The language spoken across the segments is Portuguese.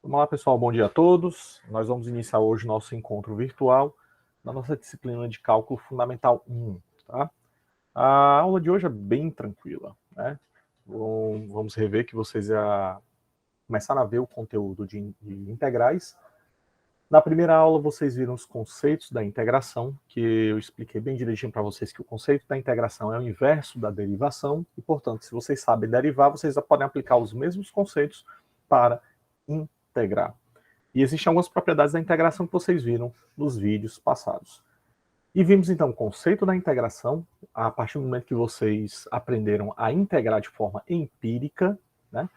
Olá pessoal, bom dia a todos. Nós vamos iniciar hoje nosso encontro virtual na nossa disciplina de Cálculo Fundamental 1. Tá? A aula de hoje é bem tranquila, né? Vamos rever que vocês já começaram a ver o conteúdo de integrais. Na primeira aula vocês viram os conceitos da integração, que eu expliquei bem direitinho para vocês que o conceito da integração é o inverso da derivação e, portanto, se vocês sabem derivar, vocês já podem aplicar os mesmos conceitos para integrar. E existem algumas propriedades da integração que vocês viram nos vídeos passados. E vimos então o conceito da integração, a partir do momento que vocês aprenderam a integrar de forma empírica, né?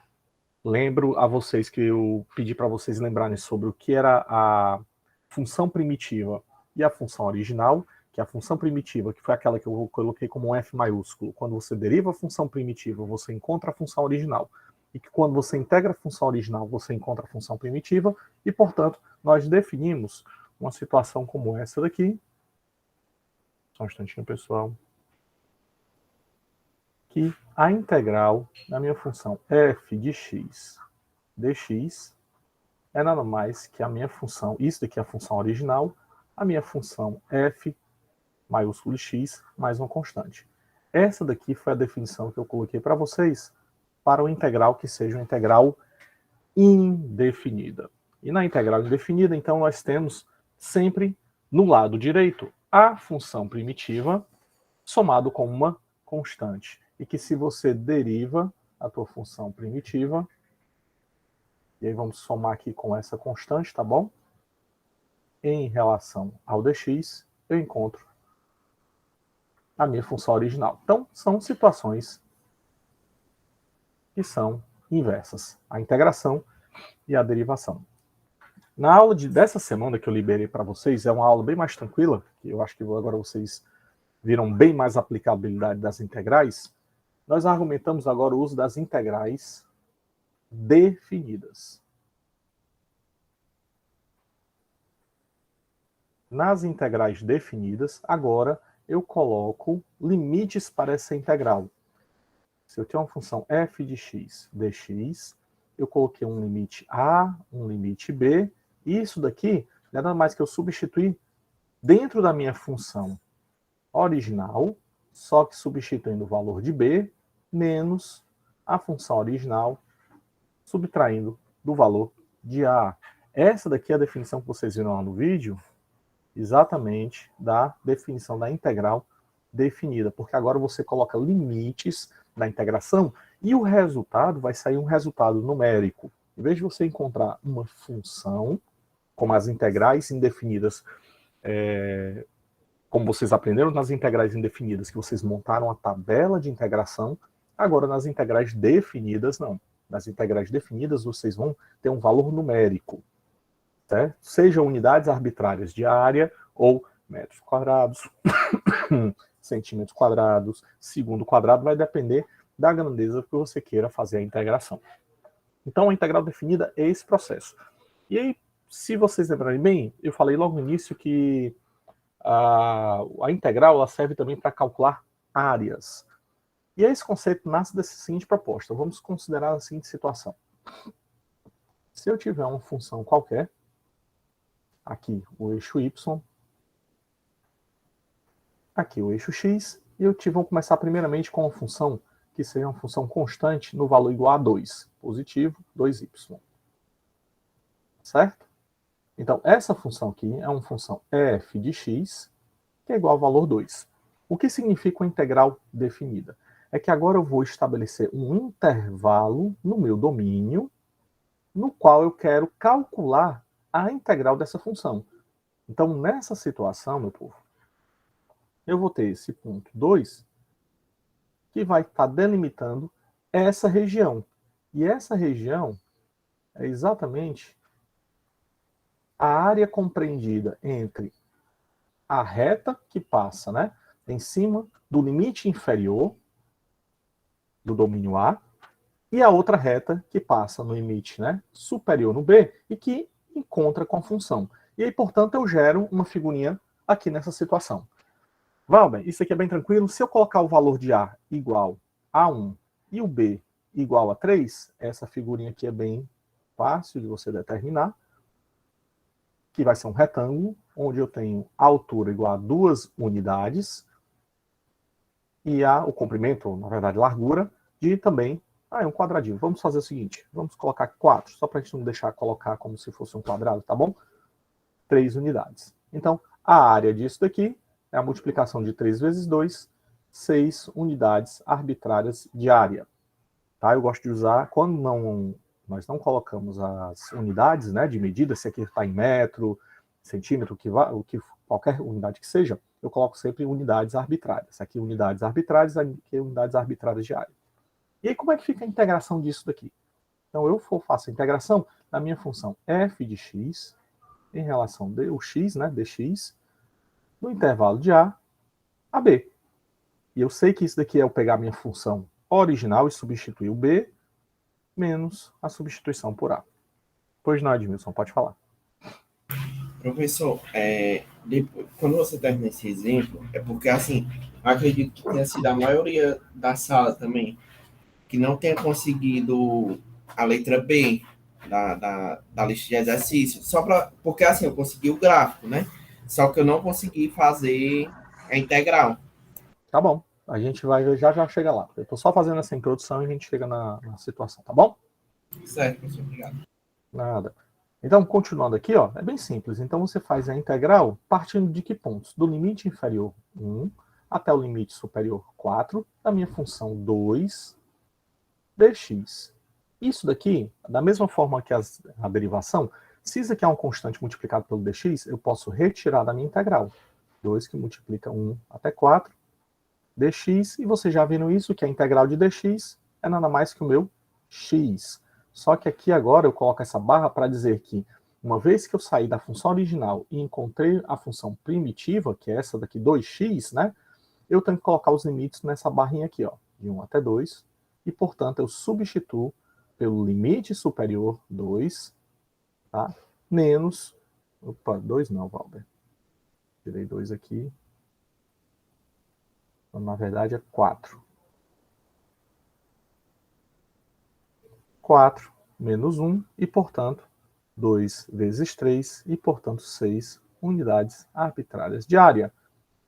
Lembro a vocês que eu pedi para vocês lembrarem sobre o que era a função primitiva e a função original, que a função primitiva, que foi aquela que eu coloquei como um F maiúsculo, quando você deriva a função primitiva, você encontra a função original, e que quando você integra a função original, você encontra a função primitiva, e, portanto, nós definimos uma situação como essa daqui. Só um instantinho, pessoal. Que a integral da minha função f de x dx é nada mais que a minha função, isso daqui é a função original, a minha função f maiúsculo x mais uma constante. Essa daqui foi a definição que eu coloquei para vocês para o integral que seja uma integral indefinida. E na integral indefinida, então, nós temos sempre no lado direito a função primitiva somado com uma constante. E que se você deriva a tua função primitiva, e aí vamos somar aqui com essa constante, tá bom? Em relação ao dx, eu encontro a minha função original. Então, são situações que são inversas. A integração e a derivação. Na aula dessa semana que eu liberei para vocês, é uma aula bem mais tranquila, que eu acho que agora vocês viram bem mais a aplicabilidade das integrais. Nós argumentamos agora o uso das integrais definidas. Nas integrais definidas, agora eu coloco limites para essa integral. Se eu tenho uma função f de x dx, eu coloquei um limite a, um limite b, e isso daqui nada mais que eu substituir dentro da minha função original, só que substituindo o valor de b, menos a função original, subtraindo do valor de a. Essa daqui é a definição que vocês viram lá no vídeo, exatamente da definição da integral definida, porque agora você coloca limites na integração e o resultado vai sair um resultado numérico. Em vez de você encontrar uma função, como as integrais indefinidas, como vocês aprenderam nas integrais indefinidas, que vocês montaram a tabela de integração, agora nas integrais definidas, não. Nas integrais definidas, vocês vão ter um valor numérico, certo? Seja unidades arbitrárias de área ou metros quadrados, centímetros quadrados, segundo quadrado, vai depender da grandeza que você queira fazer a integração. Então, a integral definida é esse processo. E aí, se vocês lembrarem bem, eu falei logo no início que a integral ela serve também para calcular áreas. E esse conceito nasce dessa seguinte proposta. Vamos considerar a seguinte situação. Se eu tiver uma função qualquer, aqui o eixo y, aqui o eixo x, e vamos começar primeiramente com uma função que seja uma função constante no valor igual a 2, positivo, 2y. Certo? Então, essa função aqui é uma função f de x, que é igual ao valor 2. O que significa uma integral definida? É que agora eu vou estabelecer um intervalo no meu domínio, no qual eu quero calcular a integral dessa função. Então, nessa situação, meu povo, eu vou ter esse ponto 2, que vai estar delimitando essa região. E essa região é exatamente a área compreendida entre a reta que passa, né, em cima do limite inferior do domínio A, e a outra reta que passa no limite, né, superior no B e que encontra com a função. E aí, portanto, eu gero uma figurinha aqui nessa situação. Valber, isso aqui é bem tranquilo. Se eu colocar o valor de A igual a 1 e o B igual a 3, essa figurinha aqui é bem fácil de você determinar, que vai ser um retângulo, onde eu tenho a altura igual a 2 unidades, e o comprimento, na verdade, largura, de também um quadradinho. Vamos fazer o seguinte, vamos colocar 4, só para a gente não deixar colocar como se fosse um quadrado, tá bom? 3 unidades. Então, a área disso daqui é a multiplicação de 3 vezes 2, 6 unidades arbitrárias de área. Tá? Eu gosto de usar, quando nós não colocamos as unidades, né, de medida, se aqui está em metro, centímetro, qualquer unidade que seja, eu coloco sempre unidades arbitrárias. Aqui unidades arbitrárias, aqui unidades arbitrárias de área. E aí como é que fica a integração disso daqui? Então eu faço a integração da minha função f de x em relação ao x, né, dx, no intervalo de a b. E eu sei que isso daqui é eu pegar a minha função original e substituir o b menos a substituição por a. Pois não, Edmilson, pode falar. Professor, quando você termina esse exemplo, é porque, assim, acredito que tenha sido a maioria da sala também, que não tenha conseguido a letra B da lista de exercícios, porque, assim, eu consegui o gráfico, né? Só que eu não consegui fazer a integral. Tá bom, a gente vai já chega lá. Eu estou só fazendo essa introdução e a gente chega na situação, tá bom? Certo, professor, obrigado. Nada. Então, continuando aqui, ó, é bem simples. Então, você faz a integral partindo de que pontos? Do limite inferior 1 até o limite superior 4 da minha função 2 dx. Isso daqui, da mesma forma que a derivação, se isso aqui é um constante multiplicado pelo dx, eu posso retirar da minha integral. 2 que multiplica 1 até 4, dx, e você já viram isso, que a integral de dx é nada mais que o meu x. Só que aqui agora eu coloco essa barra para dizer que, uma vez que eu saí da função original e encontrei a função primitiva, que é essa daqui, 2x, né? Eu tenho que colocar os limites nessa barrinha aqui, ó, de 1 até 2, e, portanto, eu substituo pelo limite superior 2, tá? Menos... Opa, 2 não, Valber. Tirei 2 aqui. Então, na verdade, é 4. 4 menos 1 e, portanto, 2 vezes 3 e, portanto, 6 unidades arbitrárias de área.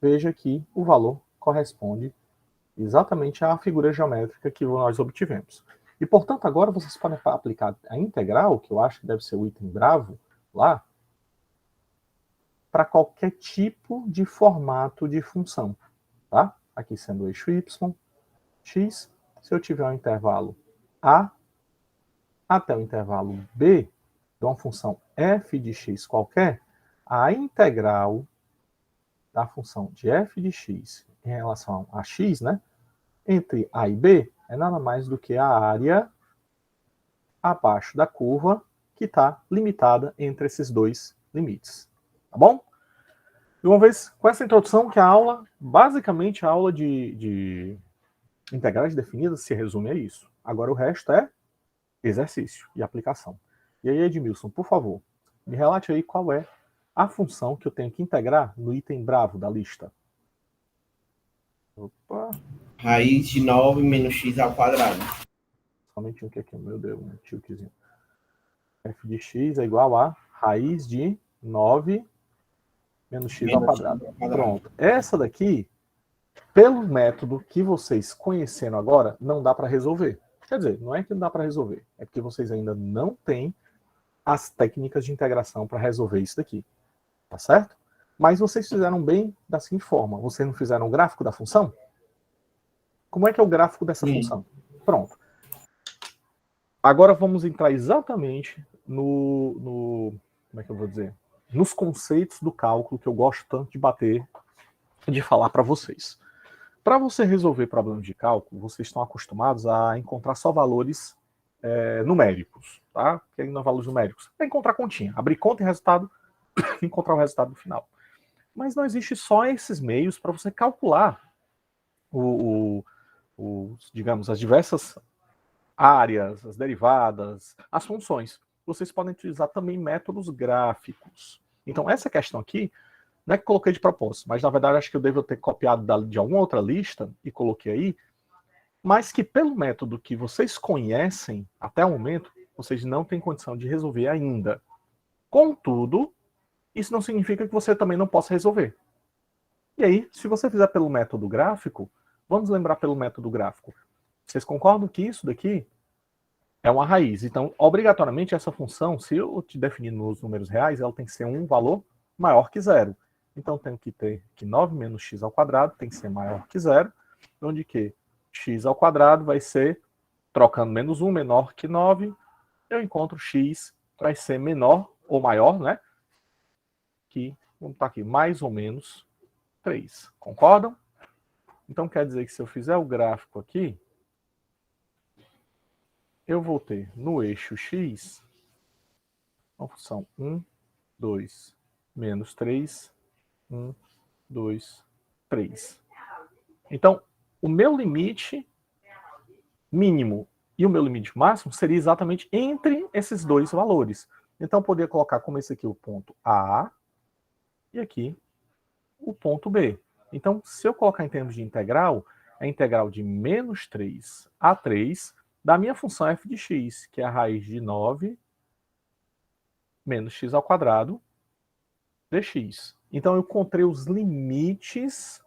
Veja que o valor corresponde exatamente à figura geométrica que nós obtivemos. E, portanto, agora vocês podem aplicar a integral, que eu acho que deve ser o item bravo lá, para qualquer tipo de formato de função. Tá? Aqui sendo o eixo y, x, se eu tiver um intervalo a até o intervalo b, de uma função f de x qualquer, a integral da função de f de x em relação a x, né, entre a e b, é nada mais do que a área abaixo da curva que está limitada entre esses dois limites. Tá bom? E uma vez com essa introdução, que a aula, basicamente a aula de integrais definidas se resume a isso. Agora o resto é exercício e aplicação. E aí, Edmilson, por favor, me relate aí qual é a função que eu tenho que integrar no item bravo da lista. Opa. Raiz de 9 menos x ao quadrado. Somente um que aqui, meu Deus, um tiltzinho. F de x é igual a raiz de 9 menos x ao quadrado. Pronto. Essa daqui, pelo método que vocês conhecendo agora, não dá para resolver. Quer dizer, não é que não dá para resolver, é porque vocês ainda não têm as técnicas de integração para resolver isso daqui. Tá certo? Mas vocês fizeram bem da seguinte forma. Vocês não fizeram o gráfico da função? Como é que é o gráfico dessa função? Pronto. Agora vamos entrar exatamente como é que eu vou dizer? Nos conceitos do cálculo que eu gosto tanto de bater, de falar para vocês. Para você resolver problemas de cálculo, vocês estão acostumados a encontrar só valores numéricos, tá? Querem valores numéricos. É encontrar continha, abrir conta e resultado, encontrar o resultado no final. Mas não existe só esses meios para você calcular digamos, as diversas áreas, as derivadas, as funções. Vocês podem utilizar também métodos gráficos. Então, essa questão aqui, não é que coloquei de propósito, mas na verdade acho que eu devo ter copiado de alguma outra lista e coloquei aí, mas que pelo método que vocês conhecem até o momento, vocês não têm condição de resolver ainda. Contudo, isso não significa que você também não possa resolver. E aí, se você fizer pelo método gráfico, vamos lembrar pelo método gráfico. Vocês concordam que isso daqui é uma raiz? Então, obrigatoriamente, essa função, se eu te definir nos números reais, ela tem que ser um valor maior que zero. Então, tenho que ter que 9 menos x ao quadrado tem que ser maior que zero, onde que x ao quadrado vai ser, trocando menos 1, menor que 9, eu encontro x vai ser menor ou maior, né? Que, vamos estar aqui, mais ou menos 3. Concordam? Então, quer dizer que se eu fizer o gráfico aqui, eu vou ter no eixo x uma função 1, 2, menos 3, 1, 2, 3. Então, o meu limite mínimo e o meu limite máximo seria exatamente entre esses dois valores. Então, eu poderia colocar como esse aqui o ponto A e aqui o ponto B. Então, se eu colocar em termos de integral, é a integral de menos 3 a 3 da minha função f de x, que é a raiz de 9 menos x ao quadrado dx. Então, eu encontrei os limites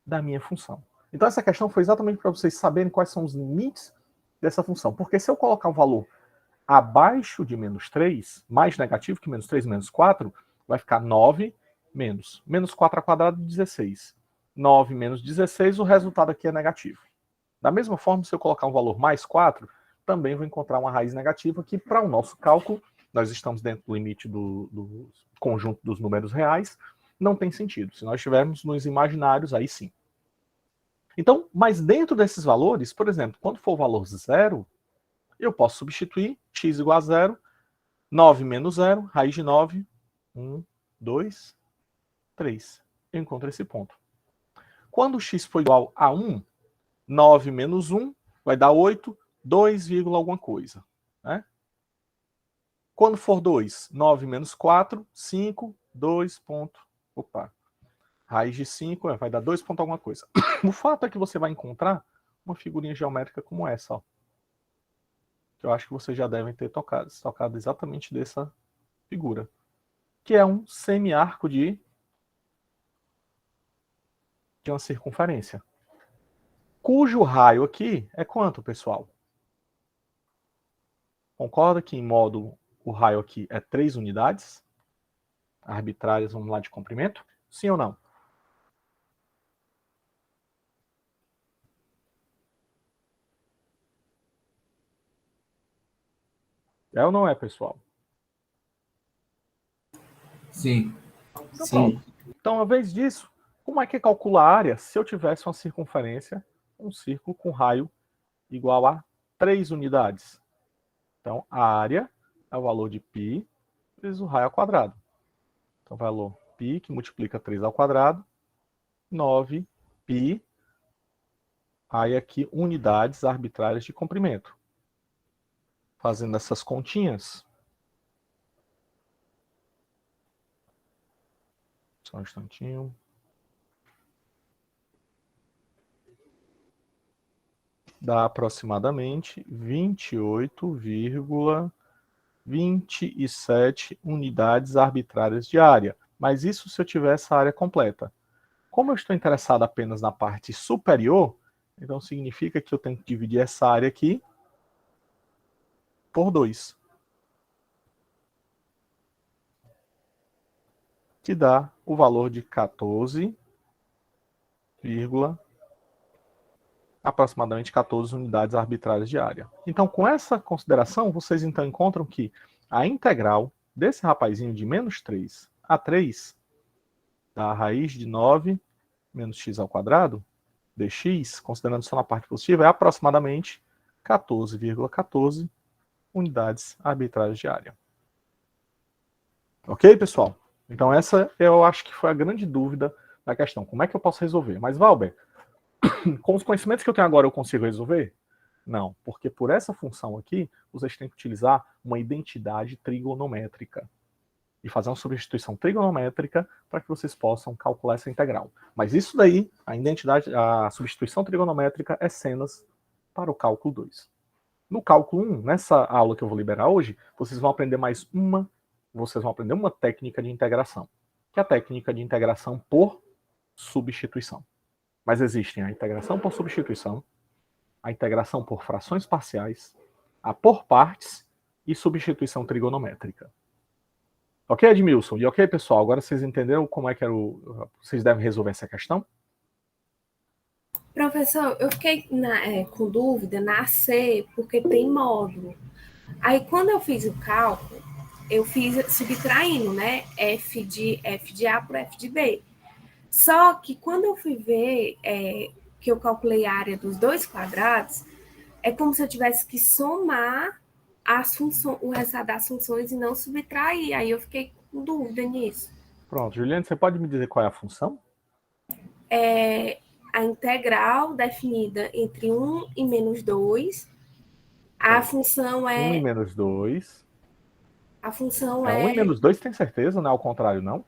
da minha função. Então, essa questão foi exatamente para vocês saberem quais são os limites dessa função. Porque se eu colocar um valor abaixo de menos 3, mais negativo que menos 3 menos 4, vai ficar 9 menos 4 ao quadrado, 16. 9 menos 16, o resultado aqui é negativo. Da mesma forma, se eu colocar um valor mais 4, também vou encontrar uma raiz negativa que, para o nosso cálculo, nós estamos dentro do limite do conjunto dos números reais, não tem sentido. Se nós estivermos nos imaginários, aí sim. Então, mas dentro desses valores, por exemplo, quando for o valor 0, eu posso substituir x igual a 0, 9 menos 0, raiz de 9, 1, 2, 3. Eu encontro esse ponto. Quando x for igual a 1, 9 menos 1 vai dar 8, 2, alguma coisa. Né? Quando for 2, 9 menos 4, 5, 2 ponto. Opa. Raiz de 5 vai dar 2 ponto alguma coisa. O fato é que você vai encontrar uma figurinha geométrica como essa. Ó, que eu acho que vocês já devem ter tocado exatamente dessa figura. Que é um semiarco de uma circunferência. Cujo raio aqui é quanto, pessoal? Concorda que em modo o raio aqui é 3 unidades arbitrárias, vamos lá, de comprimento? Sim ou não? É ou não é, pessoal? Sim. Então, Sim. pronto. Então, ao invés disso, como é que calcula a área se eu tivesse uma circunferência, um círculo com raio igual a 3 unidades? Então, a área é o valor de π vezes o raio ao quadrado. Então, o valor π, que multiplica 3 ao quadrado, 9π, aí aqui unidades arbitrárias de comprimento. Fazendo essas continhas, só um instantinho. Dá aproximadamente 28,27 unidades arbitrárias de área. Mas isso se eu tiver essa área completa. Como eu estou interessado apenas na parte superior, então significa que eu tenho que dividir essa área aqui por 2. Que dá o valor de 14, aproximadamente 14 unidades arbitrárias de área. Então, com essa consideração, vocês então encontram que a integral desse rapazinho de menos 3 a 3 da raiz de 9 menos x ao quadrado, dx, considerando só na parte positiva, é aproximadamente 14,14 unidades arbitrárias de área. Ok, pessoal? Então essa eu acho que foi a grande dúvida da questão. Como é que eu posso resolver? Mas, Valber, com os conhecimentos que eu tenho agora eu consigo resolver? Não, porque por essa função aqui, vocês têm que utilizar uma identidade trigonométrica e fazer uma substituição trigonométrica para que vocês possam calcular essa integral. Mas isso daí, a substituição trigonométrica é cenas para o cálculo 2. No cálculo 1, nessa aula que eu vou liberar hoje, vocês vão aprender uma técnica de integração, que é a técnica de integração por substituição. Mas existem a integração por substituição, a integração por frações parciais, a por partes e substituição trigonométrica. Ok, Edmilson? E ok, pessoal? Agora vocês entenderam como é que vocês devem resolver essa questão? Professor, eu fiquei com dúvida na C, porque tem módulo. Aí, quando eu fiz o cálculo, eu fiz subtraindo, né? F de A por F de B. Só que quando eu fui ver que eu calculei a área dos dois quadrados, é como se eu tivesse que somar o resultado das funções e não subtrair. Aí eu fiquei com dúvida nisso. Pronto, Juliane, você pode me dizer qual é a função? A integral definida entre 1 e menos 2. A função é... 1 e menos 2. A função 1 e menos 2 tem certeza, não é ao contrário, não?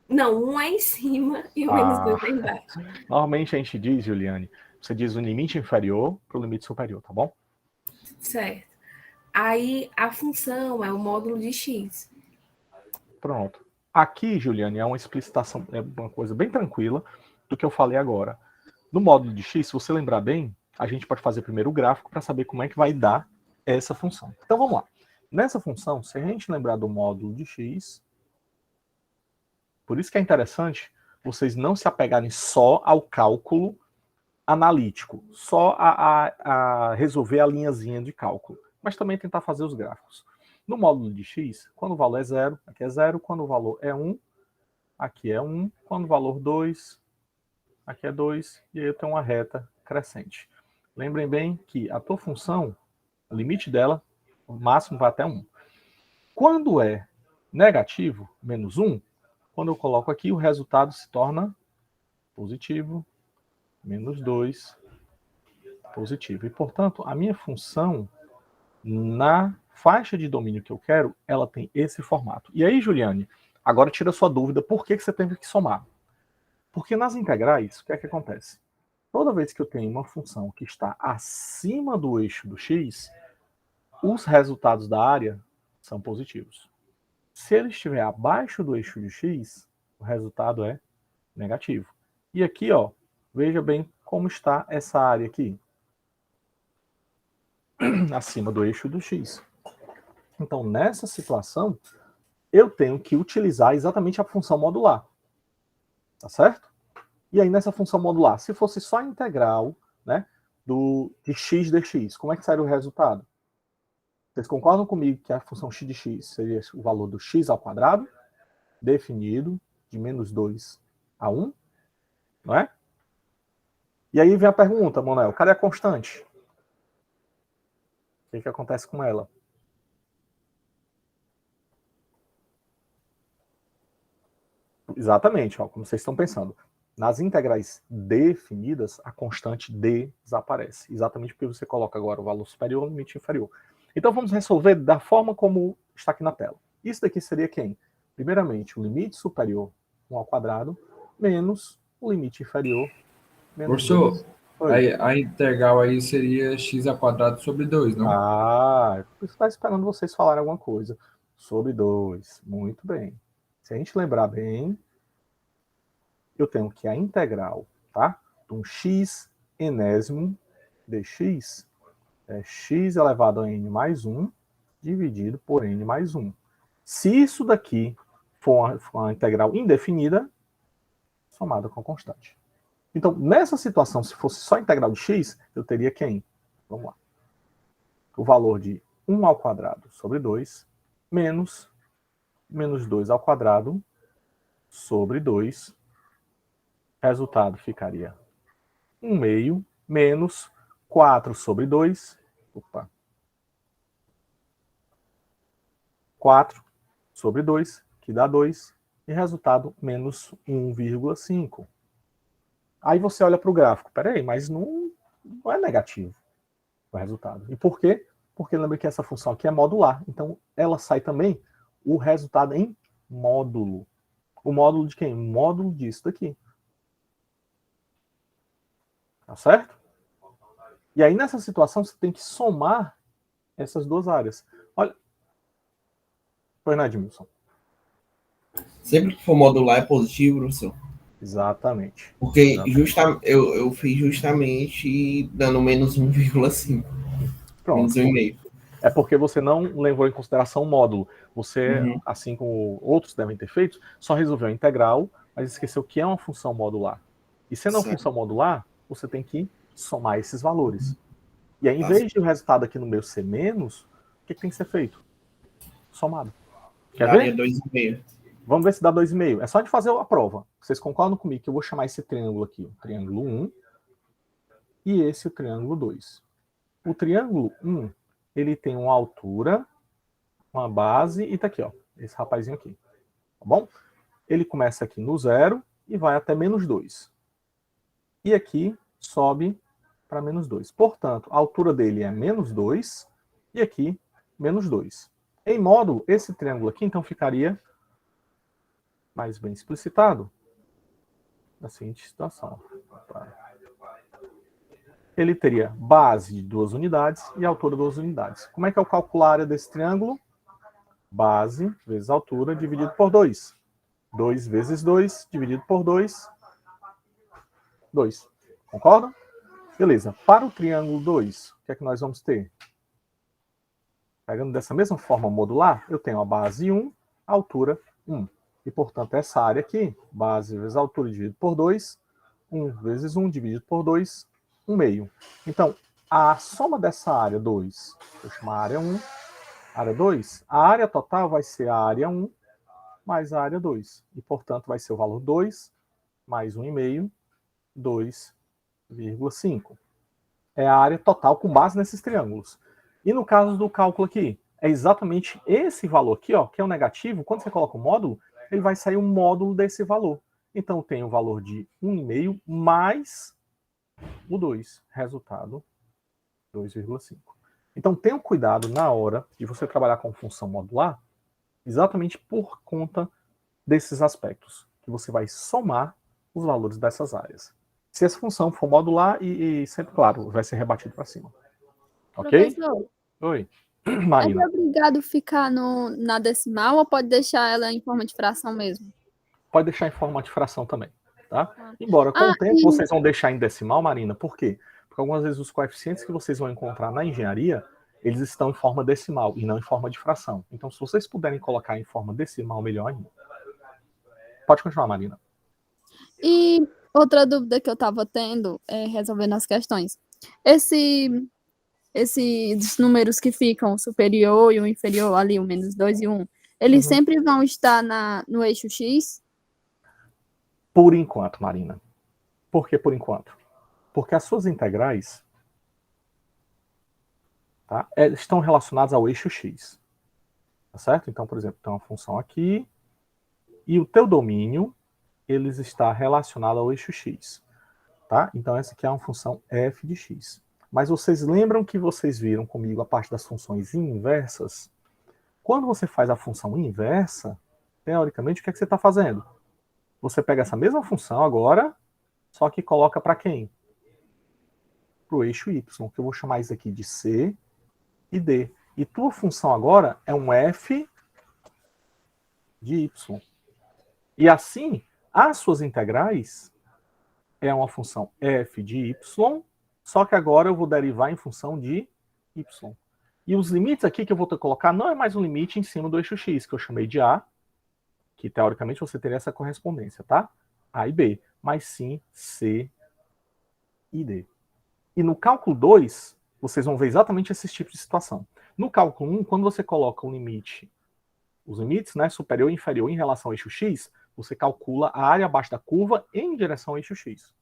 Não, 1 é em cima e o menos 2 é embaixo. Normalmente a gente diz, Juliane, você diz o limite inferior para o limite superior, tá bom? Certo. Aí a função é o módulo de x. Pronto. Aqui, Juliane, é uma explicitação, é uma coisa bem tranquila do que eu falei agora. No módulo de x, se você lembrar bem, a gente pode fazer primeiro o gráfico para saber como é que vai dar essa função. Então vamos lá. Nessa função, se a gente lembrar do módulo de x, por isso que é interessante vocês não se apegarem só ao cálculo analítico, só a resolver a linhazinha de cálculo, mas também tentar fazer os gráficos. No módulo de x, quando o valor é 0, aqui é 0, quando o valor é 1, aqui é 1, quando o valor 2, aqui é 2, e aí eu tenho uma reta crescente. Lembrem bem que a tua função, o limite dela, o máximo vai até 1. Quando é negativo, menos 1, quando eu coloco aqui, o resultado se torna positivo, menos 2, positivo. E, portanto, a minha função, na faixa de domínio que eu quero, ela tem esse formato. E aí, Juliane, agora tira a sua dúvida, por que você teve que somar? Porque nas integrais, o que é que acontece? Toda vez que eu tenho uma função que está acima do eixo do x, os resultados da área são positivos. Se ele estiver abaixo do eixo de x, o resultado é negativo. E aqui, ó, veja bem como está essa área aqui. Acima do eixo do x. Então, nessa situação, eu tenho que utilizar exatamente a função modular. Tá certo? E aí, nessa função modular, se fosse só a integral, né, de x dx, como é que seria o resultado? Vocês concordam comigo que a função x de x seria o valor do x ao quadrado, definido de menos 2 a 1, não é? E aí vem a pergunta, Manuel, cadê a constante? O que acontece com ela? Exatamente, ó, como vocês estão pensando. Nas integrais definidas, a constante desaparece. Exatamente porque você coloca agora o valor superior no limite inferior. Então vamos resolver da forma como está aqui na tela. Isso daqui seria quem? Primeiramente, o limite superior 1 ao quadrado menos o limite inferior menos Professor, 2. a integral aí seria x ao quadrado sobre 2, não? Ah, eu estava esperando vocês falarem alguma coisa. Sobre 2. Muito bem. Se a gente lembrar bem, eu tenho que a integral, tá? De um x enésimo dx é x elevado a n mais 1 dividido por n mais 1. Se isso daqui for uma integral indefinida, somada com constante. Então, nessa situação, se fosse só a integral de x, eu teria quem? Vamos lá. O valor de 1 ao quadrado sobre 2 menos 2 ao quadrado sobre 2. Resultado ficaria 1 meio menos 4 sobre 2. Opa. 4 sobre 2, que dá 2. E resultado menos 1,5. Aí você olha para o gráfico. Peraí, mas não é negativo o resultado. E por quê? Porque lembra que essa função aqui é modular. Então, ela sai também o resultado em módulo. O módulo de quem? O módulo disso daqui. Tá certo? E aí, nessa situação, você tem que somar essas duas áreas. Olha. Foi, né, Edmilson? Sempre que for modular é positivo, professor. Exatamente. Porque eu fiz justamente dando menos 1,5. Menos Pronto. 1,5. É porque você não levou em consideração o módulo. Você, Uhum. assim como outros devem ter feito, só resolveu a integral, mas esqueceu que é uma função modular. E sendo uma Certo. função modular, você tem que somar esses valores. E aí, em Tá vez certo. de o resultado aqui no meu ser menos, o que tem que ser feito? Somado. Quer Daria ver? 2,5. Vamos ver se dá 2,5. É só de fazer a prova. Vocês concordam comigo que eu vou chamar esse triângulo aqui, o triângulo 1, e esse o triângulo 2. O triângulo 1, ele tem uma altura, uma base, e tá aqui, ó, esse rapazinho aqui. Tá bom? Ele começa aqui no 0 e vai até menos 2. E aqui sobe para menos 2. Portanto, a altura dele é menos 2 e aqui menos 2. Em módulo, esse triângulo aqui, então, ficaria mais bem explicitado na seguinte situação. Ele teria base de 2 unidades e altura de 2 unidades. Como é que eu calculo a área desse triângulo? Base vezes altura dividido por 2. 2 vezes 2 dividido por 2. 2. Concordam? Beleza. Para o triângulo 2, o que é que nós vamos ter? Pegando dessa mesma forma modular, eu tenho a base 1, a altura 1. E, portanto, essa área aqui, base vezes altura dividido por 2, 1 vezes 1 dividido por 2, 1 meio. Então, a soma dessa área 2, vou chamar área 1, área 2, a área total vai ser a área 1 mais a área 2. E, portanto, vai ser o valor 2 mais 1,5, 2,5. É a área total com base nesses triângulos. E no caso do cálculo aqui, é exatamente esse valor aqui, ó, que é o negativo. Quando você coloca o módulo, ele vai sair um módulo desse valor. Então, tem o valor de 1,5 mais o 2. Resultado, 2,5. Então, tenha cuidado na hora de você trabalhar com função modular, exatamente por conta desses aspectos, que você vai somar os valores dessas áreas. Se essa função for modular e sempre, claro, vai ser rebatido para cima. Ok? Professor, Oi. é Marina. obrigado ficar na decimal ou pode deixar ela em forma de fração mesmo? Pode deixar em forma de fração também, tá? Embora com Ah, o tempo e vocês vão deixar em decimal, Marina, por quê? Porque algumas vezes os coeficientes que vocês vão encontrar na engenharia, eles estão em forma decimal e não em forma de fração. Então, se vocês puderem colocar em forma decimal, melhor ainda. Pode continuar, Marina. e outra dúvida que eu estava tendo, resolvendo as questões. Esses números que ficam o superior e o inferior, ali, o menos 2 e 1, eles sempre vão estar no eixo X? Por enquanto, Marina. Por que por enquanto? Porque as suas integrais, tá, estão relacionadas ao eixo X. Tá certo? Então, por exemplo, tem uma função aqui e o teu domínio, eles está relacionado ao eixo X. Tá? Então, essa aqui é uma função f de x. Mas vocês lembram que vocês viram comigo a parte das funções inversas? Quando você faz a função inversa, teoricamente, o que é que você está fazendo? Você pega essa mesma função agora, só que coloca para quem? Para o eixo y, que eu vou chamar isso aqui de c e d. E tua função agora é um f de y. E assim, as suas integrais é uma função f de y, só que agora eu vou derivar em função de y. E os limites aqui que eu vou ter que colocar não é mais um limite em cima do eixo x, que eu chamei de a, que teoricamente você teria essa correspondência, tá? A e b, mas sim c e d. E no cálculo 2, vocês vão ver exatamente esse tipo de situação. No cálculo 1, quando você coloca um limite, os limites, né, superior e inferior em relação ao eixo x, você calcula a área abaixo da curva em direção ao eixo x.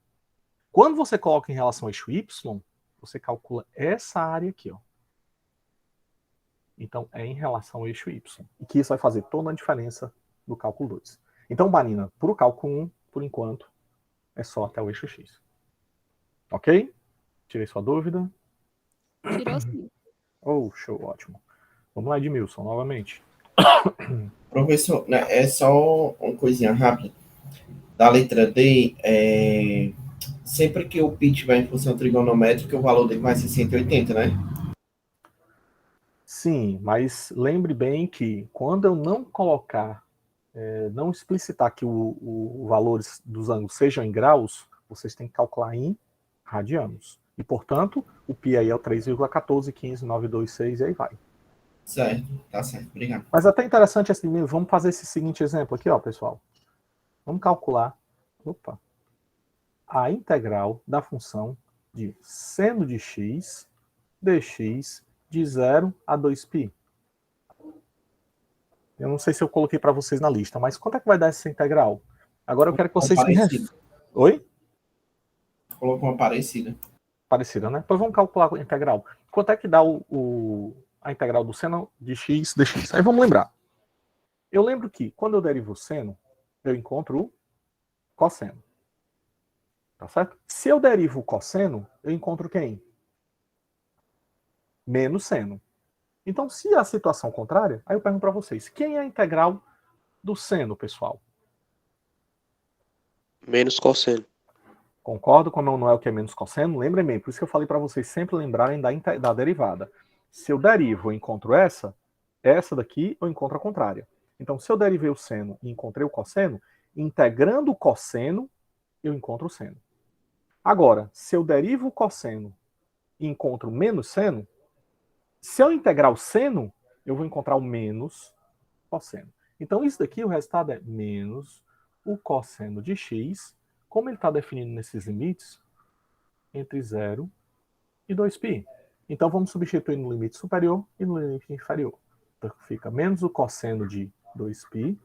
Quando você coloca em relação ao eixo y, você calcula essa área aqui, ó. Então, é em relação ao eixo y. E que isso vai fazer toda a diferença no cálculo 2. Então, Marina, para o cálculo 1, por enquanto, é só até o eixo x. Ok? Tirei sua dúvida? Tirou sim. Oh, show, ótimo. Vamos lá, Edmilson, novamente. Professor, né, é só uma coisinha rápida. Da letra D, sempre que o π tiver em função trigonométrica, o valor dele vai ser 180, né? Sim, mas lembre bem que quando eu não colocar, não explicitar que o valores dos ângulos sejam em graus, vocês têm que calcular em radianos. E, portanto, o π aí é o 3,1415926 e aí vai. Certo, tá certo. Obrigado. Mas até interessante assim, vamos fazer esse seguinte exemplo aqui, ó, pessoal. Vamos calcular, a integral da função de seno de x dx de 0 a 2π. Eu não sei se eu coloquei para vocês na lista, mas quanto é que vai dar essa integral? Agora eu quero que vocês me... Oi? Colocou uma parecida. Parecida, né? Pois vamos calcular a integral. Quanto é que dá a integral do seno de x dx? Aí vamos lembrar. Eu lembro que quando eu derivo o seno, eu encontro o cosseno. Tá certo? Se eu derivo o cosseno, eu encontro quem? Menos seno. Então, se a situação contrária, aí eu pergunto para vocês, quem é a integral do seno, pessoal? Menos cosseno. Concordo com o Manuel que é menos cosseno? Lembrem bem, por isso que eu falei para vocês sempre lembrarem da derivada. Se eu derivo, eu encontro essa daqui, eu encontro a contrária. Então, se eu derivei o seno e encontrei o cosseno, integrando o cosseno, eu encontro o seno. Agora, se eu derivo o cosseno e encontro menos seno, se eu integrar o seno, eu vou encontrar o menos cosseno. Então, isso daqui, o resultado é menos o cosseno de x, como ele está definido nesses limites, entre 0 e 2π. Então, vamos substituir no limite superior e no limite inferior. Então, fica menos o cosseno de 2π,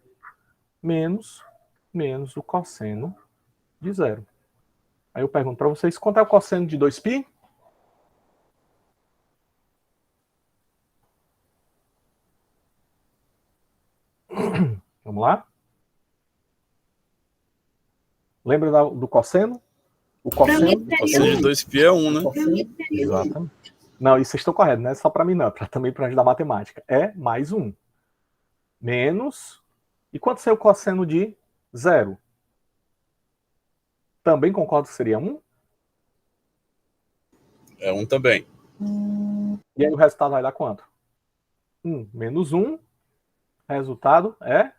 menos o cosseno de 0. Aí eu pergunto para vocês, quanto é o cosseno de 2π? Vamos lá? Lembra do cosseno? O cosseno de 2π é 1, né? Exatamente. Não, isso vocês estão corretos, não é só para mim não, também para a gente da matemática. É mais 1. Menos... E quanto seria o cosseno de 0? Também concordo que seria 1? É 1 também. E aí o resultado vai dar quanto? 1 menos 1. Resultado é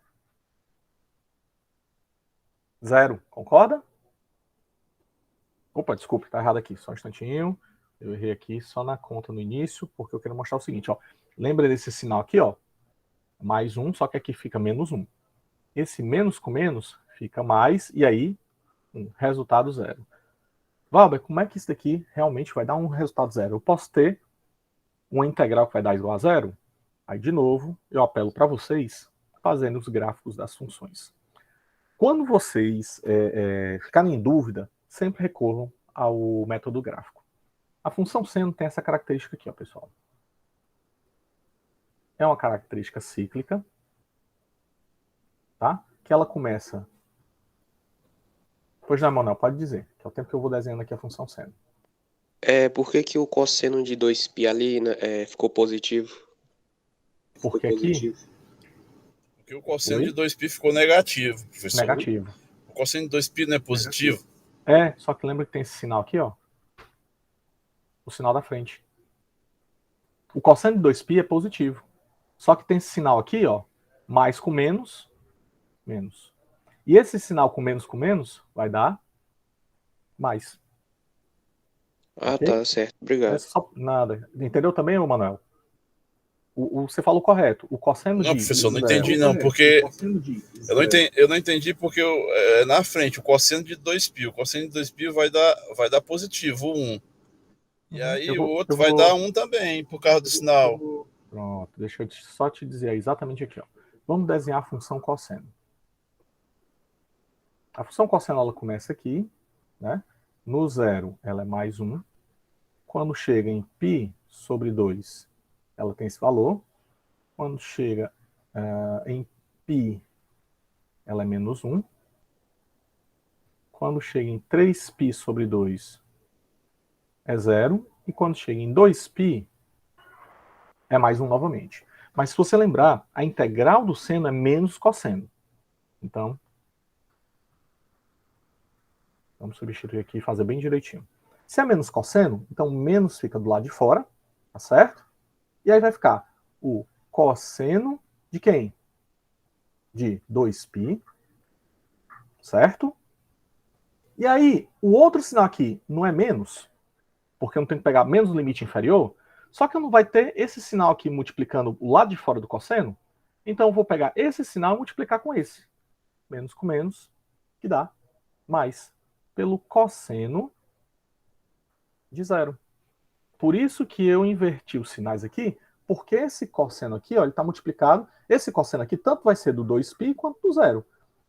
0. Concorda? Opa, desculpe, tá errado aqui. Só um instantinho. Eu errei aqui só na conta no início, porque eu quero mostrar o seguinte, ó. Lembra desse sinal aqui, ó? Mais 1, só que aqui fica menos 1. Esse menos com menos fica mais, e aí, resultado 0. Valber, como é que isso daqui realmente vai dar um resultado 0? Eu posso ter uma integral que vai dar igual a 0? Aí, de novo, eu apelo para vocês fazendo os gráficos das funções. Quando vocês ficarem em dúvida, sempre recorram ao método gráfico. A função seno tem essa característica aqui, ó, pessoal. É uma característica cíclica, tá? Que ela começa... Pois não, Manuel, pode dizer, que é o tempo que eu vou desenhando aqui a função seno. Por que o cosseno de 2π ali ficou positivo? Porque aqui... Porque o cosseno de 2π ficou negativo, professor. Negativo. O cosseno de 2π não é positivo? Só que lembra que tem esse sinal aqui, ó. O sinal da frente. O cosseno de 2π é positivo. Só que tem esse sinal aqui, ó. Mais com menos, menos. E esse sinal com menos vai dar mais. Okay? Tá certo. Obrigado. Nada. Entendeu também, Manuel? Você falou correto. O cosseno não, professor, não entendi não, porque eu não entendi porque na frente o cosseno de 2π, o cosseno de 2π vai dar positivo 1. E aí o outro vai dar 1 também, por causa do sinal. Pronto, deixa eu só te dizer exatamente aqui, ó. Vamos desenhar a função cosseno. A função cosseno ela começa aqui, né? No 0 ela é mais 1. Quando chega em π sobre 2, ela tem esse valor. Quando chega em π, ela é menos 1. Quando chega em 3π sobre 2, é 0. E quando chega em 2π, é mais 1 novamente. Mas se você lembrar, a integral do seno é menos cosseno. Então, Vamos substituir aqui e fazer bem direitinho. Se é menos cosseno, então menos fica do lado de fora, tá certo? E aí vai ficar o cosseno de quem? De 2π, certo? E aí, o outro sinal aqui não é menos, porque eu não tenho que pegar menos o limite inferior, só que eu não vai ter esse sinal aqui multiplicando o lado de fora do cosseno, então eu vou pegar esse sinal e multiplicar com esse. Menos com menos, que dá mais, pelo cosseno de 0. Por isso que eu inverti os sinais aqui, porque esse cosseno aqui, ó, ele está multiplicado, esse cosseno aqui tanto vai ser do 2π quanto do 0.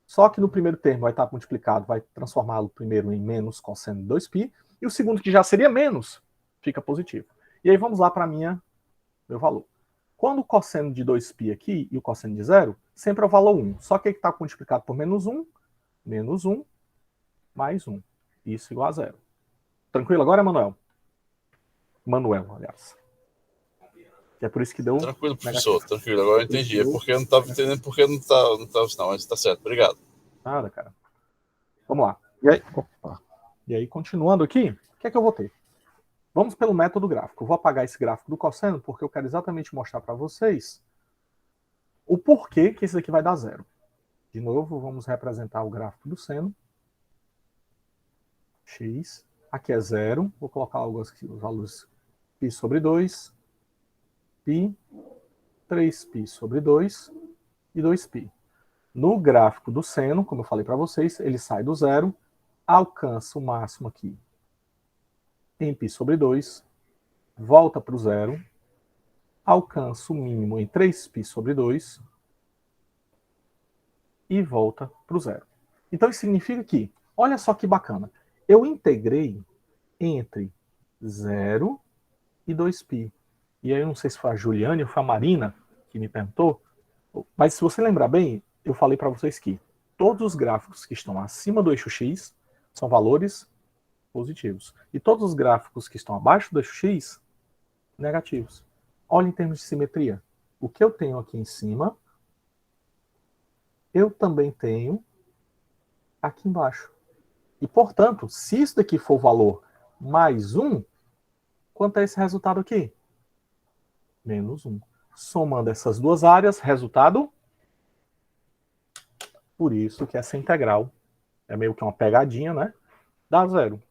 Só que no primeiro termo vai estar multiplicado, vai transformá-lo primeiro em menos cosseno de 2π, e o segundo, que já seria menos, fica positivo. E aí vamos lá para meu valor. Quando o cosseno de 2π aqui e o cosseno de 0, sempre é o valor 1. Só que ele está multiplicado por menos 1, mais 1. Isso igual a 0. Tranquilo agora, Manuel? Manuel, aliás. E é por isso que deu... Tranquilo, professor, tranquilo. Agora eu entendi. É porque eu não estava entendendo porque não estava, não, mas está certo. Obrigado. Nada, cara. Vamos lá. E aí, continuando aqui, o que é que eu vou ter? Vamos pelo método gráfico. Eu vou apagar esse gráfico do cosseno porque eu quero exatamente mostrar para vocês o porquê que isso aqui vai dar 0. De novo, vamos representar o gráfico do seno. X. Aqui é 0. Vou colocar os valores π sobre 2, π, 3π sobre 2 e 2π. No gráfico do seno, como eu falei para vocês, ele sai do 0, alcança o máximo aqui em π sobre 2, volta para o 0, alcança o mínimo em 3π sobre 2 e volta para o 0. Então isso significa que, olha só que bacana, eu integrei entre 0 e 2π. E aí eu não sei se foi a Juliane ou foi a Marina que me perguntou, mas se você lembrar bem, eu falei para vocês que todos os gráficos que estão acima do eixo X são valores positivos. E todos os gráficos que estão abaixo do eixo X, negativos. Olha em termos de simetria. O que eu tenho aqui em cima, eu também tenho aqui embaixo. E, portanto, se isso daqui for o valor mais 1, quanto é esse resultado aqui? Menos 1. Somando essas duas áreas, resultado... Por isso que essa integral é meio que uma pegadinha, né? Dá 0.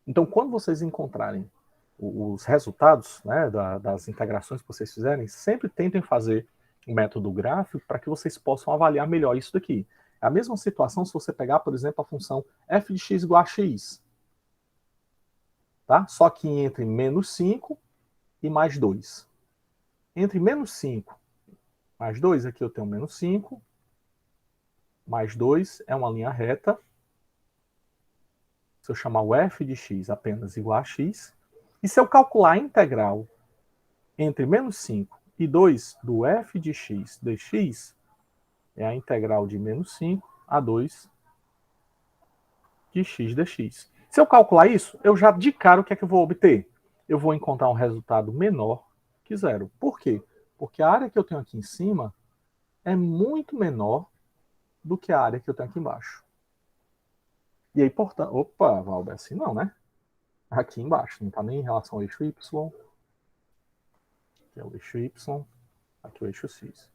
Então, quando vocês encontrarem os resultados, né, das integrações que vocês fizerem, sempre tentem fazer um método gráfico para que vocês possam avaliar melhor isso daqui. É a mesma situação se você pegar, por exemplo, a função f de x igual a x. Tá? Só que entre menos 5 e mais 2. Entre menos 5 mais 2, aqui eu tenho menos 5, mais 2 é uma linha reta. Se eu chamar o f de x apenas igual a x, e se eu calcular a integral entre menos 5 e 2 do f de x dx, é a integral de menos 5 a 2 de x dx. Se eu calcular isso, eu já de cara o que é que eu vou obter? Eu vou encontrar um resultado menor que 0. Por quê? Porque a área que eu tenho aqui em cima é muito menor do que a área que eu tenho aqui embaixo. E aí, portanto... Opa, Valber, assim não, né? Aqui embaixo, não está nem em relação ao eixo Y. Aqui é o eixo Y, aqui é o eixo X.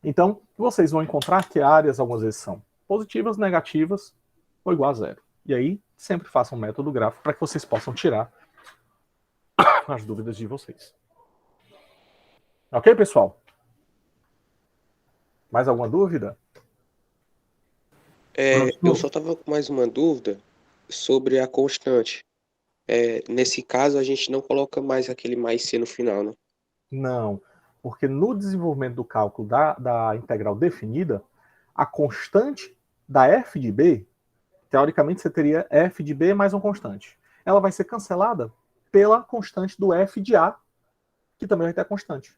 Então, vocês vão encontrar que áreas algumas vezes são positivas, negativas ou igual a 0. E aí, sempre façam um método gráfico para que vocês possam tirar as dúvidas de vocês. Ok, pessoal? Mais alguma dúvida? Eu só estava com mais uma dúvida sobre a constante. Nesse caso, a gente não coloca mais aquele mais C no final, né? Não, porque no desenvolvimento do cálculo da integral definida, a constante da f de b, teoricamente você teria f de b mais uma constante. Ela vai ser cancelada pela constante do f de a, que também vai ter a constante.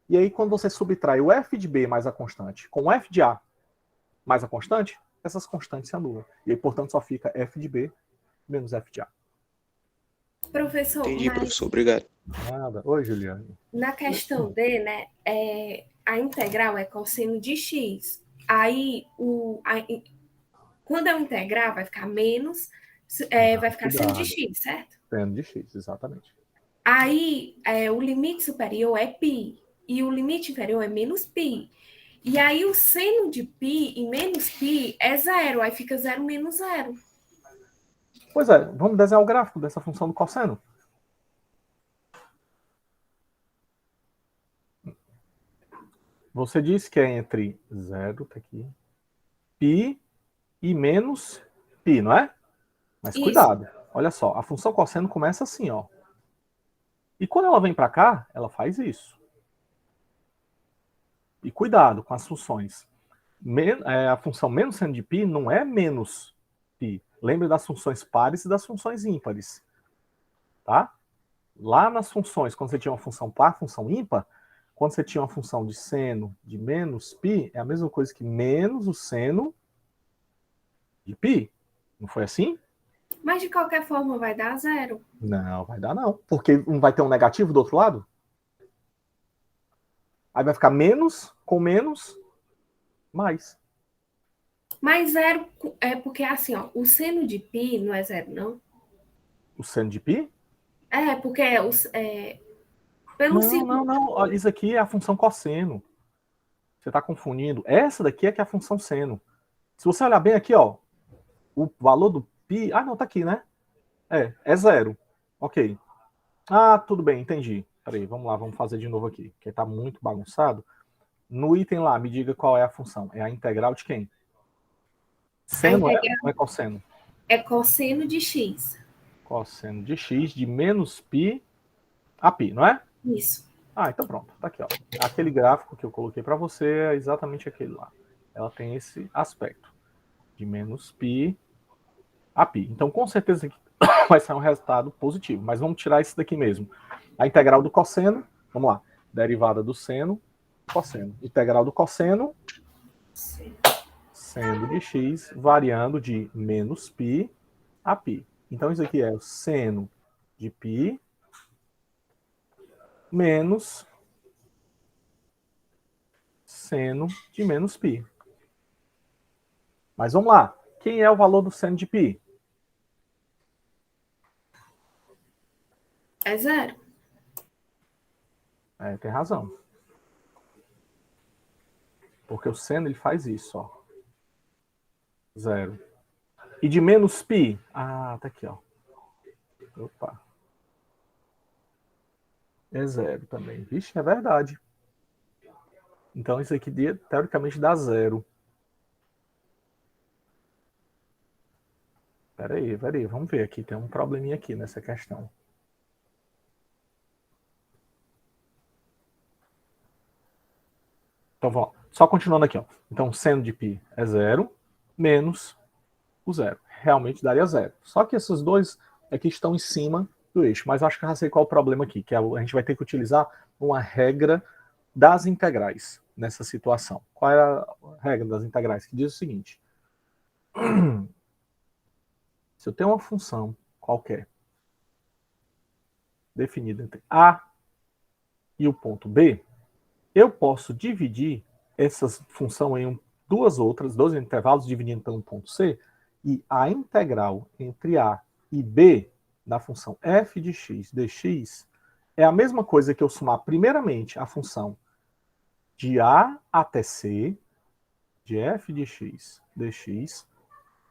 E aí, quando você subtrai o f de b mais a constante com o f de a mais a constante, essas constantes se anulam. E aí, portanto, só fica f de b menos f de a. Professor, Entendi, professor. Obrigado. Nada. Oi, Juliane. Na questão D, né, a integral é cosseno de x. Aí, quando eu integrar, vai ficar menos vai ficar seno de Cuidado. x, certo? Seno de x, exatamente. Aí, o limite superior é π e o limite inferior é menos π. E aí, o seno de π e menos π é zero. Aí fica 0 menos 0. Pois é, vamos desenhar o gráfico dessa função do cosseno. Você disse que é entre 0, tá aqui, π e menos π, não é? Mas Isso. cuidado, olha só, a função cosseno começa assim, ó. E quando ela vem para cá, ela faz isso. E cuidado com as funções. A função menos seno de π não é menos π. Lembre das funções pares e das funções ímpares. Tá? Lá nas funções, quando você tinha uma função par, função ímpar, quando você tinha uma função de seno de menos π, é a mesma coisa que menos o seno de π. Não foi assim? Mas de qualquer forma vai dar 0. Não, vai dar não. Porque não vai ter um negativo do outro lado? Aí vai ficar menos com menos mais. Mas 0 é porque assim, ó, o seno de π não é 0, não? O seno de π? É, porque pelo Não, círculo. não. Ó, isso aqui é a função cosseno. Você está confundindo. Essa daqui é que é a função seno. Se você olhar bem aqui, ó, o valor do π... Ah, não, tá aqui, né? É 0. Ok. Ah, tudo bem, entendi. Peraí, vamos lá, vamos fazer de novo aqui, porque tá muito bagunçado. No item lá, me diga qual é a função. É a integral de quem? Seno A é integral ou é cosseno? é cosseno de x. Cosseno de x de menos π a π, não é? Isso. Ah, então pronto, tá aqui, ó. Aquele gráfico que eu coloquei para você é exatamente aquele lá. Ela tem esse aspecto de menos π a π. Então, com certeza aqui vai sair um resultado positivo, mas vamos tirar isso daqui mesmo. A integral do cosseno, vamos lá, derivada do seno, cosseno. Integral do cosseno, seno de x, variando de menos π a π. Então, isso aqui é o seno de π menos seno de menos π. Mas vamos lá. Quem é o valor do seno de π? É 0. Tem razão. Porque o seno ele faz isso, ó. 0. E de menos π? Ah, tá aqui, ó. Opa. É 0 também. Vixe, é verdade. Então isso aqui teoricamente dá 0. Peraí, vamos ver aqui. Tem um probleminha aqui nessa questão. Então, vamos lá. Só continuando aqui, ó. Então, seno de π é 0, menos o 0. Realmente daria 0. Só que esses dois aqui estão em cima do eixo. Mas acho que eu já sei qual é o problema aqui, que a gente vai ter que utilizar uma regra das integrais nessa situação. Qual é a regra das integrais? Que diz o seguinte. Se eu tenho uma função qualquer definida entre A e o ponto B, eu posso dividir essa função em dois intervalos, dividindo pelo ponto C, e a integral entre A e B da função f de x dx é a mesma coisa que eu somar primeiramente a função de A até C, de f de x dx,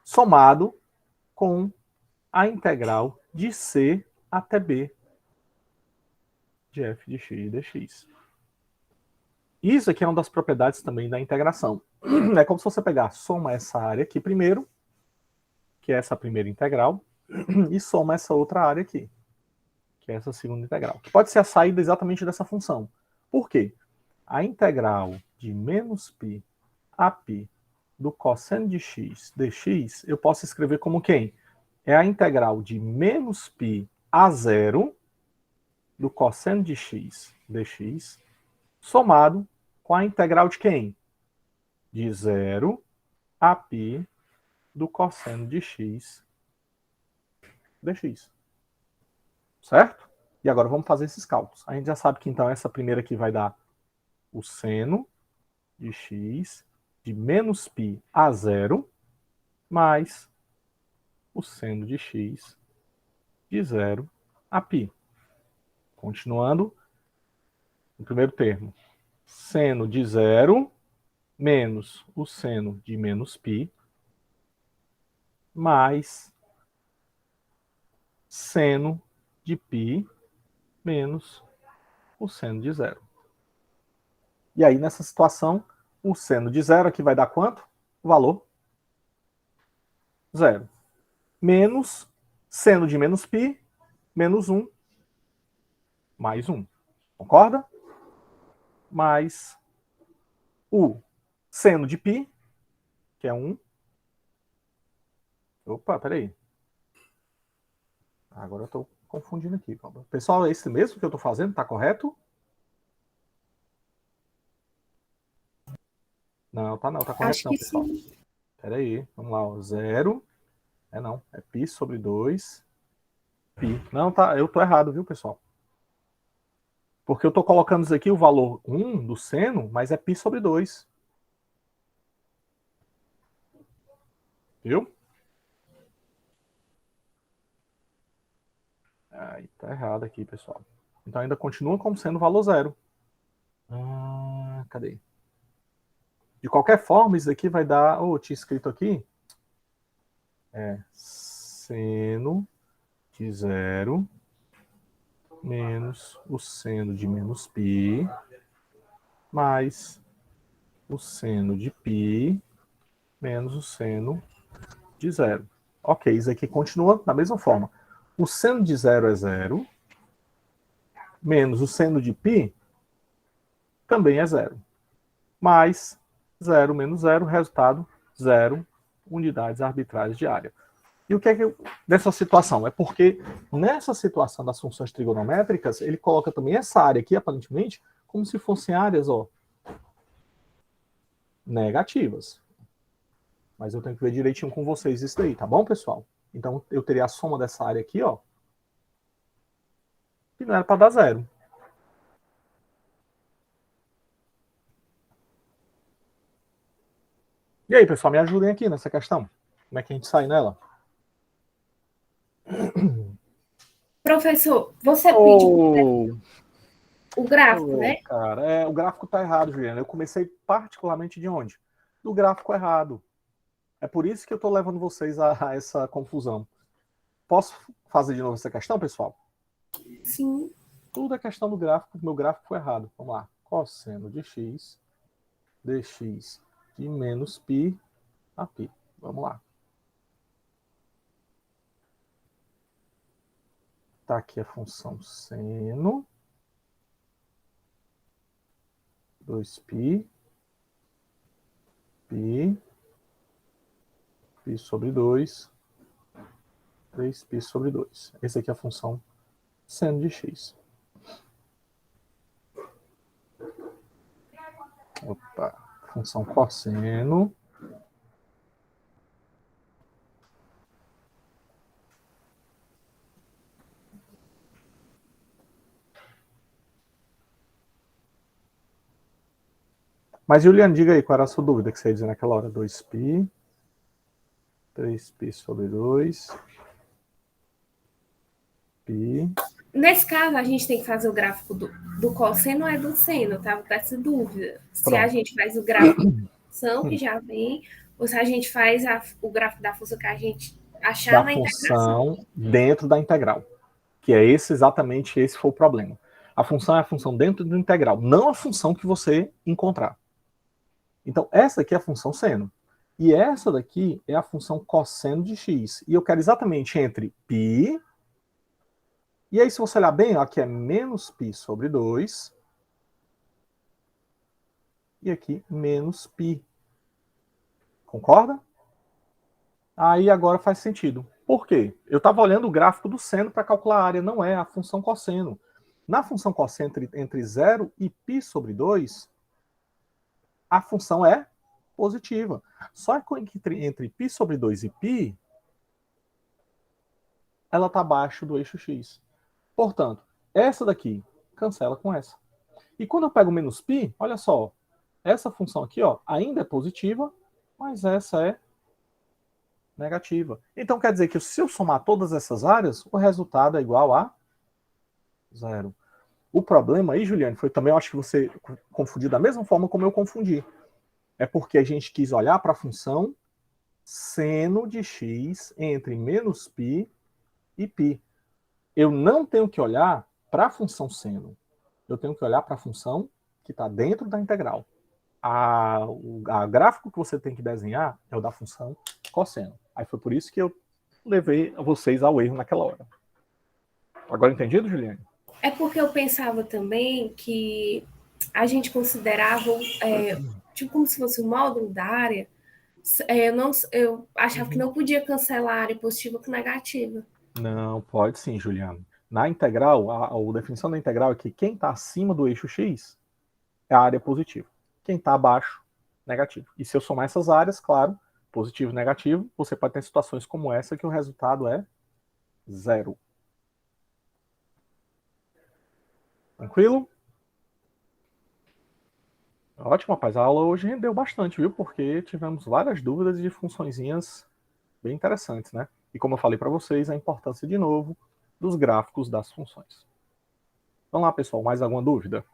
somado com a integral de C até B de f de x dx. Isso aqui é uma das propriedades também da integração. É como se você pegar, soma essa área aqui primeiro, que é essa primeira integral, e soma essa outra área aqui, que é essa segunda integral, que pode ser a saída exatamente dessa função. Por quê? A integral de menos π a π do cosseno de x dx, eu posso escrever como quem? É a integral de menos π a 0 do cosseno de x dx, somado com a integral de quem? De 0 a π do cosseno de x dx. Certo? E agora vamos fazer esses cálculos. A gente já sabe que então essa primeira aqui vai dar o seno de x de menos π a 0 mais o seno de x de 0 a π. Continuando, no primeiro termo, seno de 0 menos o seno de menos π mais seno de π menos o seno de 0. E aí, nessa situação, o seno de 0 aqui vai dar quanto? O valor 0. Menos seno de menos π menos 1 mais 1. Concorda? Mais o seno de π, que é 1. Opa, peraí. Agora eu estou confundindo aqui. Pessoal, é esse mesmo que eu estou fazendo? Está correto? Não, tá não. Tá correto Acho não, que pessoal. sim. Peraí. Vamos lá. Ó. 0. Não. É π sobre 2. Π. Não, tá. Eu estou errado, viu, pessoal? Porque eu estou colocando isso aqui, o valor 1 do seno, mas é π sobre 2. Viu? Aí, tá errado aqui, pessoal. Então ainda continua como sendo valor 0. Cadê? De qualquer forma, isso aqui vai dar... Oh, eu tinha escrito aqui. Seno de 0 menos o seno de menos π mais o seno de π menos o seno de 0. Ok, isso aqui continua da mesma forma. O seno de 0 é 0, menos o seno de π também é 0. Mais 0 menos 0, resultado 0 unidades arbitrárias de área. E o que é que dessa situação? É porque nessa situação das funções trigonométricas, ele coloca também essa área aqui, aparentemente, como se fossem áreas, ó, negativas. Mas eu tenho que ver direitinho com vocês isso daí, tá bom, pessoal? Então, eu teria a soma dessa área aqui, ó, que não era para dar 0. E aí, pessoal, me ajudem aqui nessa questão. Como é que a gente sai nela? Professor, você pediu o gráfico, né? Cara, o gráfico tá errado, Juliana. Eu comecei particularmente de onde? Do gráfico errado. É por isso que eu estou levando vocês a essa confusão. Posso fazer de novo essa questão, pessoal? Sim. Tudo é questão do gráfico, meu gráfico foi errado. Vamos lá. Cosseno de x, dx de menos π a π. Vamos lá. Tá aqui a função seno 2π, π sobre 2, 3π sobre 2. Essa aqui é a função seno de x. Opa, função cosseno. Mas, Juliano, diga aí, qual era a sua dúvida que você ia dizer naquela hora? 2π, 3π sobre 2, π. Nesse caso, a gente tem que fazer o gráfico do cosseno ou é do seno? Eu tava com essa dúvida. Se a gente faz o gráfico da função, que já vem, ou se a gente faz o gráfico da função que a gente achar na integração. Função dentro da integral. Que é exatamente esse foi o problema. A função é a função dentro do integral, não a função que você encontrar. Então, essa aqui é a função seno. E essa daqui é a função cosseno de x. E eu quero exatamente entre π... E aí, se você olhar bem, ó, aqui é menos π sobre 2. E aqui, menos π. Concorda? Aí agora faz sentido. Por quê? Eu estava olhando o gráfico do seno para calcular a área, não é a função cosseno. Na função cosseno entre 0 e π sobre 2, a função é positiva. Só que entre π sobre 2 e π, ela está abaixo do eixo x. Portanto, essa daqui cancela com essa. E quando eu pego menos π, olha só, essa função aqui ó, ainda é positiva, mas essa é negativa. Então quer dizer que se eu somar todas essas áreas, o resultado é igual a 0. O problema aí, Juliane, foi também, eu acho que você confundiu da mesma forma como eu confundi. É porque a gente quis olhar para a função seno de x entre menos π e π. Eu não tenho que olhar para a função seno. Eu tenho que olhar para a função que está dentro da integral. O gráfico que você tem que desenhar é o da função cosseno. Aí foi por isso que eu levei vocês ao erro naquela hora. Agora entendido, Juliane? É porque eu pensava também que a gente considerava tipo como se fosse o módulo da área. Eu achava que não podia cancelar a área positiva com negativa. Não, pode sim, Juliano. Na integral, a definição da integral é que quem está acima do eixo x é a área positiva. Quem está abaixo, negativo. E se eu somar essas áreas, claro, positivo e negativo, você pode ter situações como essa que o resultado é 0. Tranquilo? Ótimo, rapaz. A aula hoje rendeu bastante, viu? Porque tivemos várias dúvidas de funçõezinhas bem interessantes, né? E como eu falei para vocês, a importância, de novo, dos gráficos das funções. Vamos lá, pessoal. Mais alguma dúvida?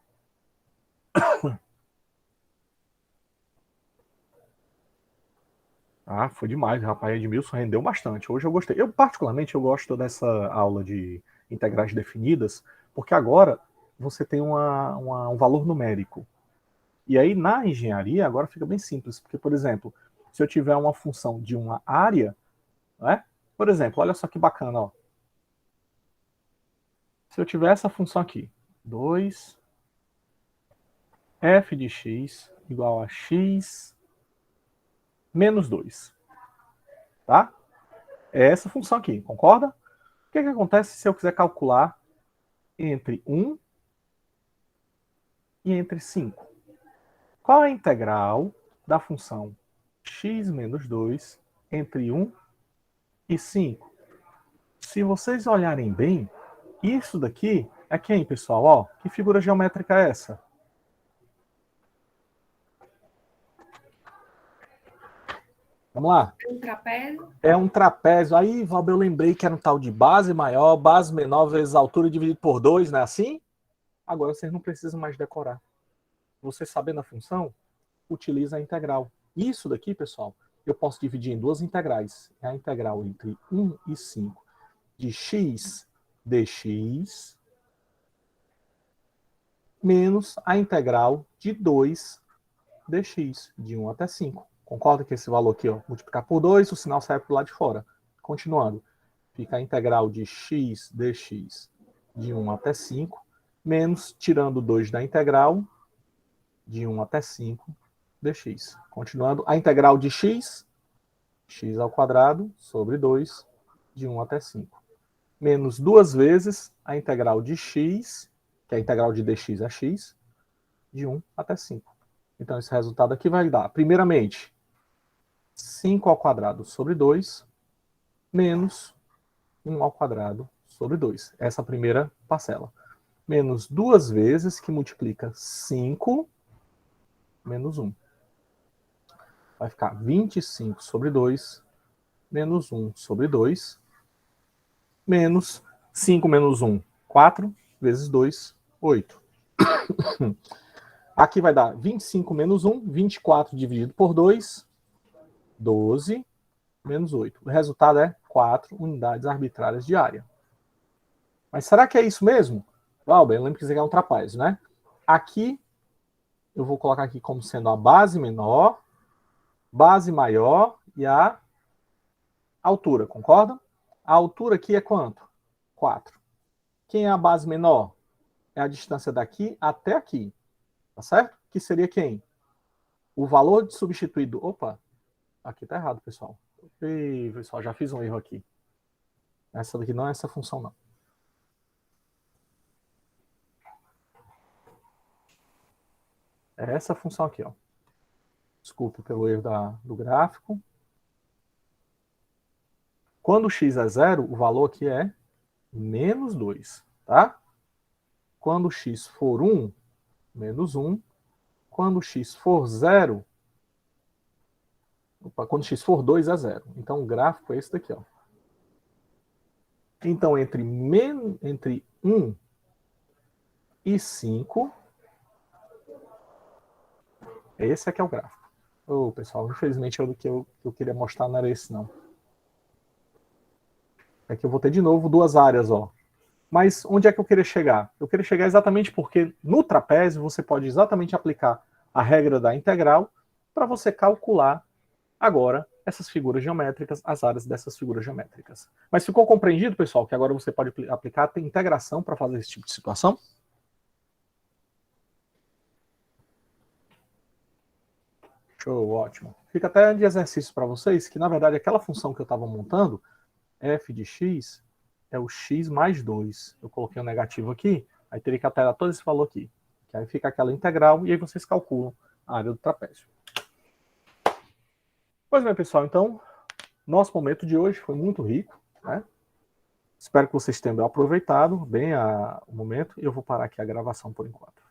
Ah, foi demais, rapaz. Edmilson rendeu bastante. Hoje eu gostei. Eu, particularmente, eu gosto dessa aula de integrais definidas, porque agora você tem um valor numérico. E aí, na engenharia, agora fica bem simples. Porque, por exemplo, se eu tiver uma função de uma área, né? Por exemplo, olha só que bacana, ó. Se eu tiver essa função aqui, 2 f de x igual a x menos 2. Tá? É essa função aqui, concorda? O que acontece se eu quiser calcular entre 1 e entre 5? Qual é a integral da função x menos 2 entre 1 e 5? Se vocês olharem bem, isso daqui é quem, pessoal? Ó, que figura geométrica é essa? Vamos lá. Um trapézio. É um trapézio. Aí, Valber, eu lembrei que era um tal de base maior, base menor vezes altura dividido por 2, não é assim? Agora vocês não precisam mais decorar. Você sabendo a função, utiliza a integral. Isso daqui, pessoal, eu posso dividir em duas integrais. É a integral entre 1 e 5 de x dx menos a integral de 2 dx, de 1 até 5. Concorda que esse valor aqui, ó, multiplicar por 2, o sinal sai para o lado de fora. Continuando, fica a integral de x dx de 1 até 5, menos, tirando 2 da integral, de 1 até 5 dx. Continuando, a integral de x, x ao quadrado, sobre 2, de 1 até 5. Menos duas vezes a integral de x, que a integral de dx é x, de 1 até 5. Então, esse resultado aqui vai dar, primeiramente, 5 ao quadrado sobre 2, menos 1 ao quadrado sobre 2. Essa é a primeira parcela. Menos duas vezes, que multiplica 5, menos 1. Vai ficar 25 sobre 2, menos 1 sobre 2, menos 5 menos 1, 4, vezes 2, 8. Aqui vai dar 25 menos 1, 24 dividido por 2, 12, menos 8. O resultado é 4 unidades arbitrárias de área. Mas será que é isso mesmo? Valber, lembra que isso aqui é um trapézio, né? Aqui, eu vou colocar aqui como sendo a base menor, base maior e a altura, concorda? A altura aqui é quanto? 4. Quem é a base menor? É a distância daqui até aqui, tá certo? Que seria quem? O valor de substituído... Opa, aqui tá errado, pessoal. Ei, pessoal, já fiz um erro aqui. Essa daqui não é essa função, não. É essa função aqui, ó. Desculpe pelo erro do gráfico. Quando x é 0, o valor aqui é menos 2, tá? Quando x for 1, menos 1. Quando x for 0, Quando x for 2 é 0. Então o gráfico é esse daqui, ó. Então entre 1 e 5, esse aqui é o gráfico. Pessoal, infelizmente o que eu queria mostrar não era esse, não. Aqui eu vou ter de novo duas áreas, ó. Mas onde é que eu queria chegar? Eu queria chegar exatamente porque no trapézio você pode exatamente aplicar a regra da integral para você calcular agora essas figuras geométricas, as áreas dessas figuras geométricas. Mas ficou compreendido, pessoal, que agora você pode aplicar a integração para fazer esse tipo de situação? Show, ótimo. Fica até de exercício para vocês que, na verdade, aquela função que eu estava montando, f de x, é o x mais 2. Eu coloquei um negativo aqui, aí teria que alterar todo esse valor aqui. Que aí fica aquela integral, e aí vocês calculam a área do trapézio. Pois bem, pessoal, então, nosso momento de hoje foi muito rico, né? Espero que vocês tenham aproveitado bem o momento, e eu vou parar aqui a gravação por enquanto.